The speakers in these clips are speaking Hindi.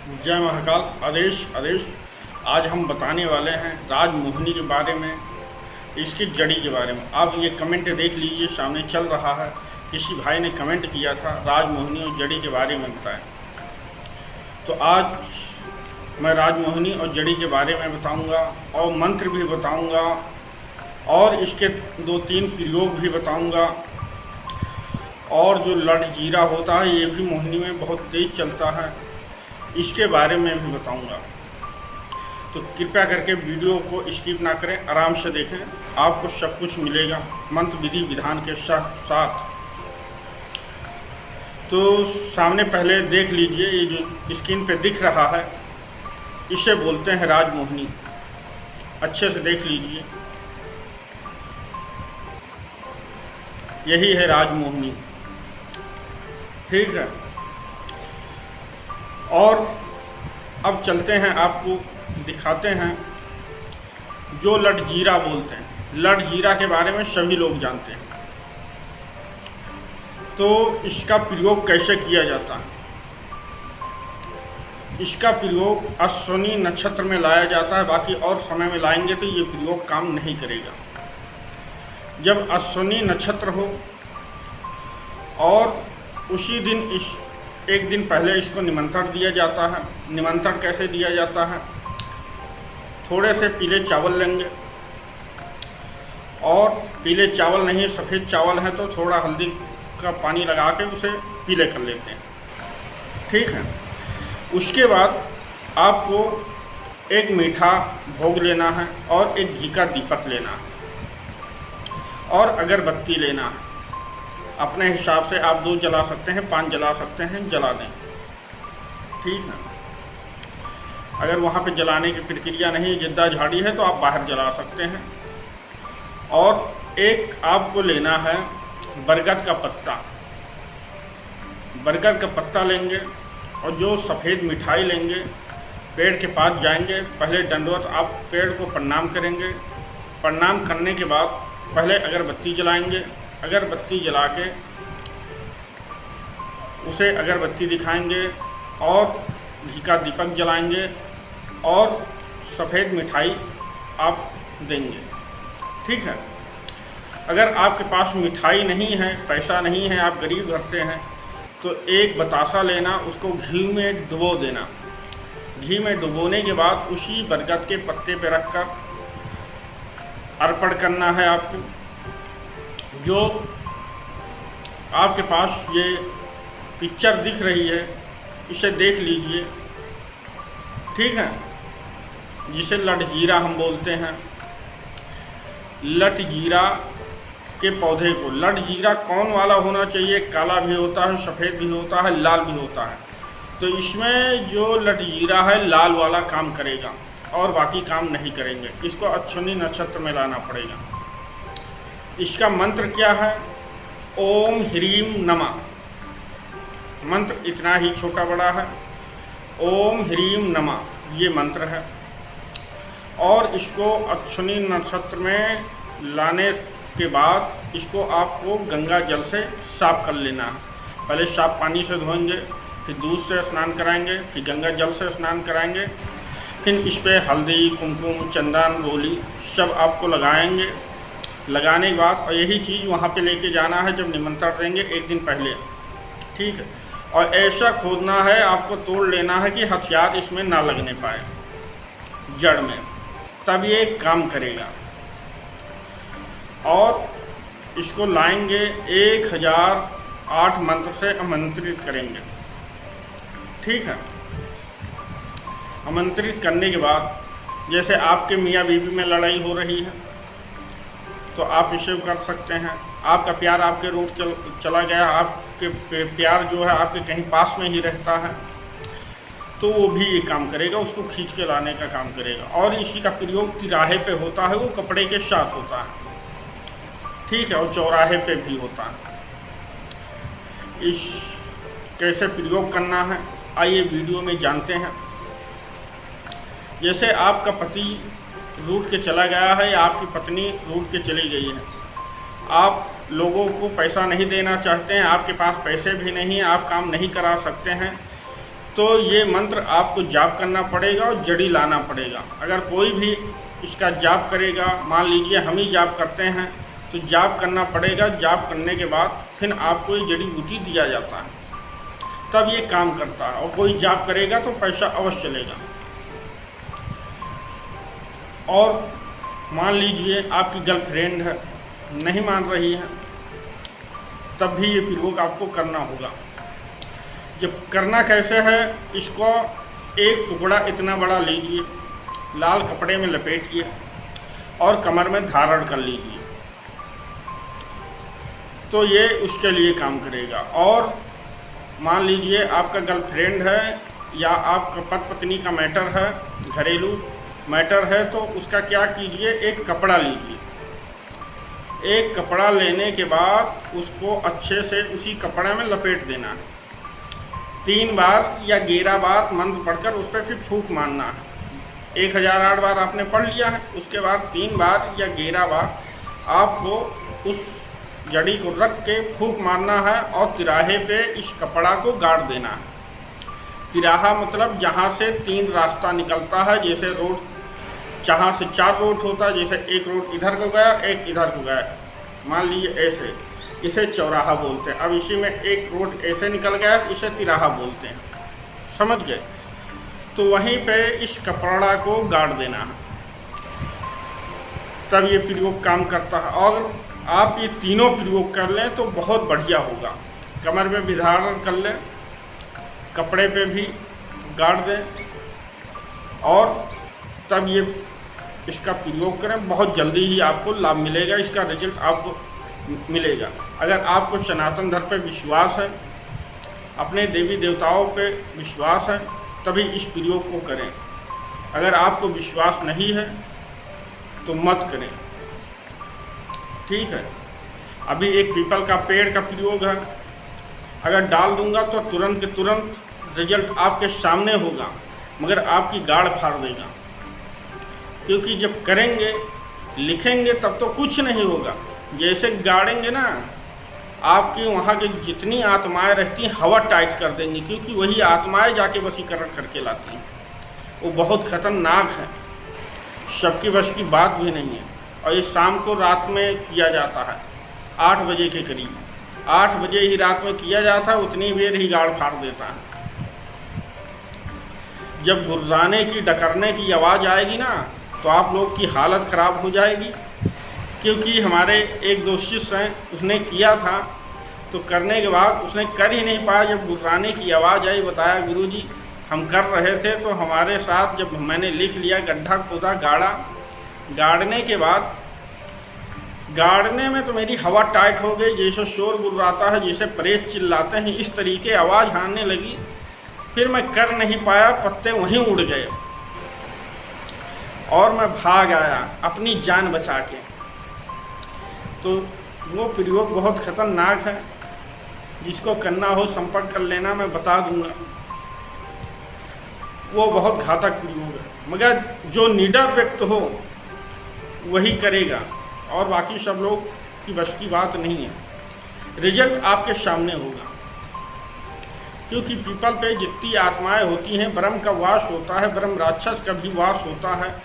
जय महाकाल। आदेश आदेश। आज हम बताने वाले हैं राजमोहिनी के बारे में, इसकी जड़ी के बारे में। आप ये कमेंट देख लीजिए, सामने चल रहा है। किसी भाई ने कमेंट किया था राजमोहिनी और जड़ी के बारे में बताएं। तो आज मैं राजमोहिनी और जड़ी के बारे में बताऊंगा और मंत्र भी बताऊंगा और इसके 2-3 प्रयोग भी बताऊंगा। और जो लड़जीरा होता है ये भी मोहिनी में बहुत तेज़ चलता है, इसके बारे में भी बताऊंगा। तो कृपया करके वीडियो को स्किप ना करें, आराम से देखें, आपको सब कुछ मिलेगा मंत्र विधि विधान के साथ। तो सामने पहले देख लीजिए, ये जो स्क्रीन पे दिख रहा है इसे बोलते हैं राजमोहिनी। अच्छे से देख लीजिए, यही है राजमोहिनी, ठीक है। और अब चलते हैं, आपको दिखाते हैं जो लड़जीरा बोलते हैं। लड़जीरा के बारे में सभी लोग जानते हैं। तो इसका प्रयोग कैसे किया जाता है? इसका प्रयोग अश्विनी नक्षत्र में लाया जाता है, बाकी और समय में लाएंगे तो ये प्रयोग काम नहीं करेगा। जब अश्विनी नक्षत्र हो और उसी दिन एक दिन पहले इसको निमंत्रण दिया जाता है। निमंत्रण कैसे दिया जाता है? थोड़े से पीले चावल लेंगे, और पीले चावल नहीं सफ़ेद चावल है तो थोड़ा हल्दी का पानी लगा के उसे पीले कर लेते हैं, ठीक है। उसके बाद आपको एक मीठा भोग लेना है और एक घी का दीपक लेना है और अगरबत्ती लेना है। अपने हिसाब से आप 2 जला सकते हैं, 5 जला सकते हैं, जला दें, ठीक है। अगर वहाँ पे जलाने की प्रक्रिया नहीं, जिद्दा झाड़ी है, तो आप बाहर जला सकते हैं। और एक आपको लेना है बरगद का पत्ता। बरगद का पत्ता लेंगे और जो सफ़ेद मिठाई लेंगे, पेड़ के पास जाएंगे, पहले दंडवत आप पेड़ को प्रणाम करेंगे। प्रणाम करने के बाद पहले अगरबत्ती जलाएंगे। अगरबत्ती जला के उसे अगरबत्ती दिखाएंगे और घी का दीपक जलाएंगे और सफ़ेद मिठाई आप देंगे, ठीक है। अगर आपके पास मिठाई नहीं है, पैसा नहीं है, आप गरीब घर से हैं, तो एक बतासा लेना, उसको घी में डुबो देना। घी में डुबोने के बाद उसी बरगद के पत्ते पे रखकर अर्पण करना है आपको। जो आपके पास ये पिक्चर दिख रही है इसे देख लीजिए, ठीक है, जिसे लटजीरा हम बोलते हैं। लटजीरा के पौधे को, लटजीरा कौन वाला होना चाहिए? काला भी होता है, सफ़ेद भी होता है, लाल भी होता है। तो इसमें जो लटजीरा है लाल वाला काम करेगा और बाकी काम नहीं करेंगे। इसको अश्विनी नक्षत्र में लाना पड़ेगा। इसका मंत्र क्या है? ओम ह्रीम नमः। मंत्र इतना ही छोटा बड़ा है, ओम ह्रीम नमः, ये मंत्र है। और इसको अश्विनी नक्षत्र में लाने के बाद इसको आपको गंगा जल से साफ कर लेना है। पहले साफ पानी से धोएंगे, फिर दूध से स्नान कराएंगे, फिर गंगा जल से स्नान कराएंगे, फिर इस पर हल्दी, कुमकुम, चंदन, रोली सब आपको लगाएंगे। लगाने के बाद और यही चीज़ वहाँ पे लेके जाना है जब निमंत्रण देंगे एक दिन पहले, ठीक है। और ऐसा खोदना है, आपको तोड़ लेना है कि हथियार इसमें ना लगने पाए जड़ में, तब ये काम करेगा। और इसको लाएंगे 1008 मंत्र से आमंत्रित करेंगे, ठीक है। आमंत्रित करने के बाद जैसे आपके मियाँ बीवी में लड़ाई हो रही है तो आप इसे कर सकते हैं। आपका प्यार आपके रूट चला गया, आपके प्यार जो है आपके कहीं पास में ही रहता है, तो वो भी ये काम करेगा, उसको खींच के लाने का काम करेगा। और इसी का प्रयोग तिराहे पे होता है, वो कपड़े के साथ होता है, ठीक है, और चौराहे पे भी होता है। इस कैसे प्रयोग करना है आइए वीडियो में जानते हैं। जैसे आपका पति रूठ के चला गया है या आपकी पत्नी रूठ के चली गई है, आप लोगों को पैसा नहीं देना चाहते हैं, आपके पास पैसे भी नहीं, आप काम नहीं करा सकते हैं, तो ये मंत्र आपको जाप करना पड़ेगा और जड़ी लाना पड़ेगा। अगर कोई भी इसका जाप करेगा, मान लीजिए हम ही जाप करते हैं, तो जाप करना पड़ेगा। जाप करने के बाद फिर आपको ये जड़ी बूटी दिया जाता है, तब ये काम करता है। और कोई जाप करेगा तो पैसा अवश्य चलेगा। और मान लीजिए आपकी गर्लफ्रेंड है, नहीं मान रही है, तब भी ये प्रयोग आपको करना होगा। जब करना कैसे है, इसको एक टुकड़ा इतना बड़ा लीजिए, लाल कपड़े में लपेटिए और कमर में धारण कर लीजिए, तो ये उसके लिए काम करेगा। और मान लीजिए आपका गर्लफ्रेंड है या आपका पति पत्नी का मैटर है, घरेलू मैटर है, तो उसका क्या कीजिए, एक कपड़ा लीजिए। एक कपड़ा लेने के बाद उसको अच्छे से उसी कपड़े में लपेट देना है। 3 बार या 11 बार मंत्र पढ़कर उस पर फिर फूंक मारना है। 1008 बार आपने पढ़ लिया है, उसके बाद 3 बार या 11 बार आपको उस जड़ी को रख के फूंक मारना है और तिराहे पे इस कपड़ा को गाड़ देना है। तिराहा मतलब जहाँ से 3 रास्ता निकलता है, जैसे रोड जहाँ से 4 रोड होता है, जैसे एक रोड इधर को गया, एक इधर को गया, मान लीजिए ऐसे, इसे चौराहा बोलते हैं। अब इसी में एक रोड ऐसे निकल गया, इसे तिराहा बोलते हैं, समझ गए। तो वहीं पे इस कपड़ा को गाड़ देना है, तब ये प्रयोग काम करता है। और आप ये तीनों प्रयोग कर लें तो बहुत बढ़िया होगा। कमर में भी धारण कर लें, कपड़े पे भी गाड़ दें, और तब ये इसका प्रयोग करें। बहुत जल्दी ही आपको लाभ मिलेगा, इसका रिजल्ट आपको मिलेगा। अगर आपको सनातन धर्म पे विश्वास है, अपने देवी देवताओं पे विश्वास है, तभी इस प्रयोग को करें। अगर आपको विश्वास नहीं है तो मत करें, ठीक है। अभी एक पीपल का पेड़ का प्रयोग है, अगर डाल दूंगा तो तुरंत के तुरंत रिजल्ट आपके सामने होगा, मगर आपकी गाड़ फाड़ देगा। क्योंकि जब करेंगे, लिखेंगे, तब तो कुछ नहीं होगा। जैसे गाड़ेंगे ना, आपकी वहाँ की जितनी आत्माएं रहती हैं हवा टाइट कर देंगी, क्योंकि वही आत्माएं जाके वशीकरण करके लाती हैं। वो बहुत खतरनाक है, सबकी बस की बात भी नहीं है। और ये शाम को रात में किया जाता है, 8 बजे के करीब, 8 बजे ही रात में किया जाता है, उतनी देर ही गाड़ फाड़ देता है। जब गुर्राने की, डकरने की आवाज़ आएगी ना, तो आप लोग की हालत ख़राब हो जाएगी। क्योंकि हमारे एक 2 शिष्य हैं, उसने किया था, तो करने के बाद उसने कर ही नहीं पाया। जब गुर्राने की आवाज़ आई, बताया गुरुजी हम कर रहे थे, तो हमारे साथ जब मैंने लिख लिया, गड्ढा खोदा, गाड़ा, गाड़ने के बाद गाड़ने में तो मेरी हवा टाइट हो गई, जैसे शोर गुर्राता है, जैसे प्रेत चिल्लाते हैं, इस तरीके आवाज़ आने लगी। फिर मैं कर नहीं पाया, पत्ते वहीं उड़ गए और मैं भाग आया अपनी जान बचा के। तो वो प्रयोग बहुत ख़तरनाक है, जिसको करना हो संपर्क कर लेना, मैं बता दूंगा। वो बहुत घातक प्रयोग है, मगर जो निडर व्यक्ति हो वही करेगा, और बाकी सब लोग की बस की बात नहीं है। रिजल्ट आपके सामने होगा, क्योंकि पीपल पे जितनी आत्माएं होती हैं, ब्रह्म का वास होता है, ब्रह्म राक्षस का भी वास होता है,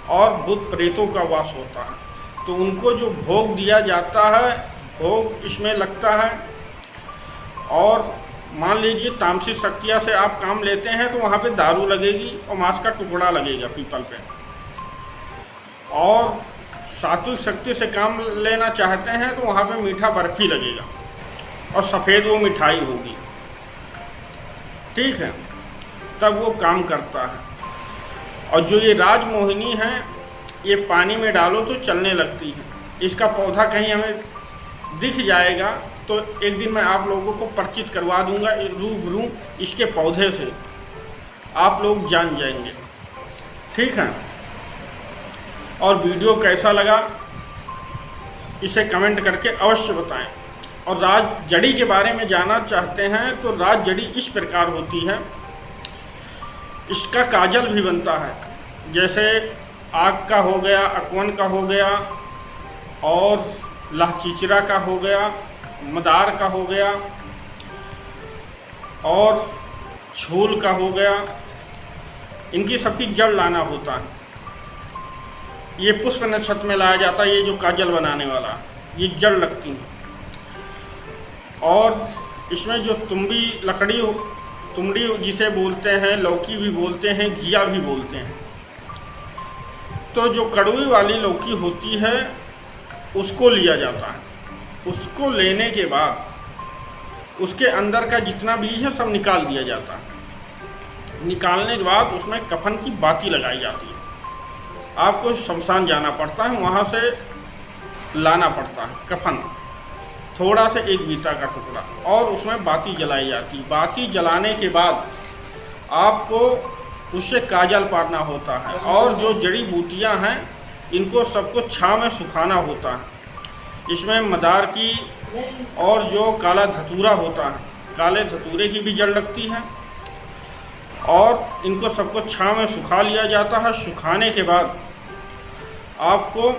और भूत प्रेतों का वास होता है। तो उनको जो भोग दिया जाता है, भोग इसमें लगता है। और मान लीजिए तामसिक शक्तियाँ से आप काम लेते हैं, तो वहाँ पे दारू लगेगी और मांस का टुकड़ा लगेगा पीपल पे। और सात्विक शक्ति से काम लेना चाहते हैं, तो वहाँ पे मीठा बर्फी लगेगा और सफ़ेद वो मिठाई होगी, ठीक है, तब वो काम करता है। और जो ये राजमोहिनी है, ये पानी में डालो तो चलने लगती है। इसका पौधा कहीं हमें दिख जाएगा तो एक दिन मैं आप लोगों को परिचित करवा दूंगा रूबरू इसके पौधे से, आप लोग जान जाएंगे, ठीक है। और वीडियो कैसा लगा इसे कमेंट करके अवश्य बताएं। और राज जड़ी के बारे में जानना चाहते हैं तो राज जड़ी इस प्रकार होती है, इसका काजल भी बनता है, जैसे आग का हो गया, अकवन का हो गया, और लाहचिचरा का हो गया, मदार का हो गया, और झोल का हो गया, इनकी सबकी जड़ लाना होता है। ये पुष्प नक्षत्र में लाया जाता है। ये जो काजल बनाने वाला ये जड़ लगती है। और इसमें जो तुम्बी लकड़ी, तुमड़ी जिसे बोलते हैं, लौकी भी बोलते हैं, घिया भी बोलते हैं। तो जो कड़वी वाली लौकी होती है उसको लिया जाता है। उसको लेने के बाद उसके अंदर का जितना बीज है सब निकाल दिया जाता है। निकालने के बाद उसमें कफन की बाती लगाई जाती है। आपको शमशान जाना पड़ता है, वहाँ से लाना पड़ता है कफन, थोड़ा से 1 बीता का टुकड़ा, और उसमें बाती जलाई जाती है। बाती जलाने के बाद आपको उससे काजल पारना होता है। और जो जड़ी बूटियाँ हैं इनको सबको छाँव में सुखाना होता है। इसमें मदार की और जो काला धतूरा होता है, काले धतूरे की भी जड़ लगती है। और इनको सबको छाँव में सुखा लिया जाता है। सुखाने के बाद आपको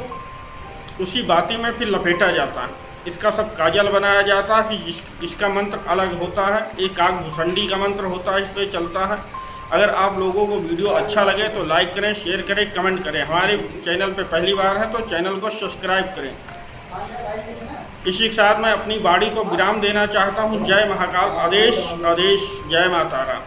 उसी बाती में फिर लपेटा जाता है। इसका सब काजल बनाया जाता है। फिर इसका मंत्र अलग होता है, एक आग भुसंडी का मंत्र होता है, इस पर चलता है। अगर आप लोगों को वीडियो अच्छा लगे तो लाइक करें, शेयर करें, कमेंट करें। हमारे चैनल पे पहली बार है तो चैनल को सब्सक्राइब करें। इसी के साथ मैं अपनी वाणी को विराम देना चाहता हूँ। जय महाकाल, आदेश आदेश, जय माता रा।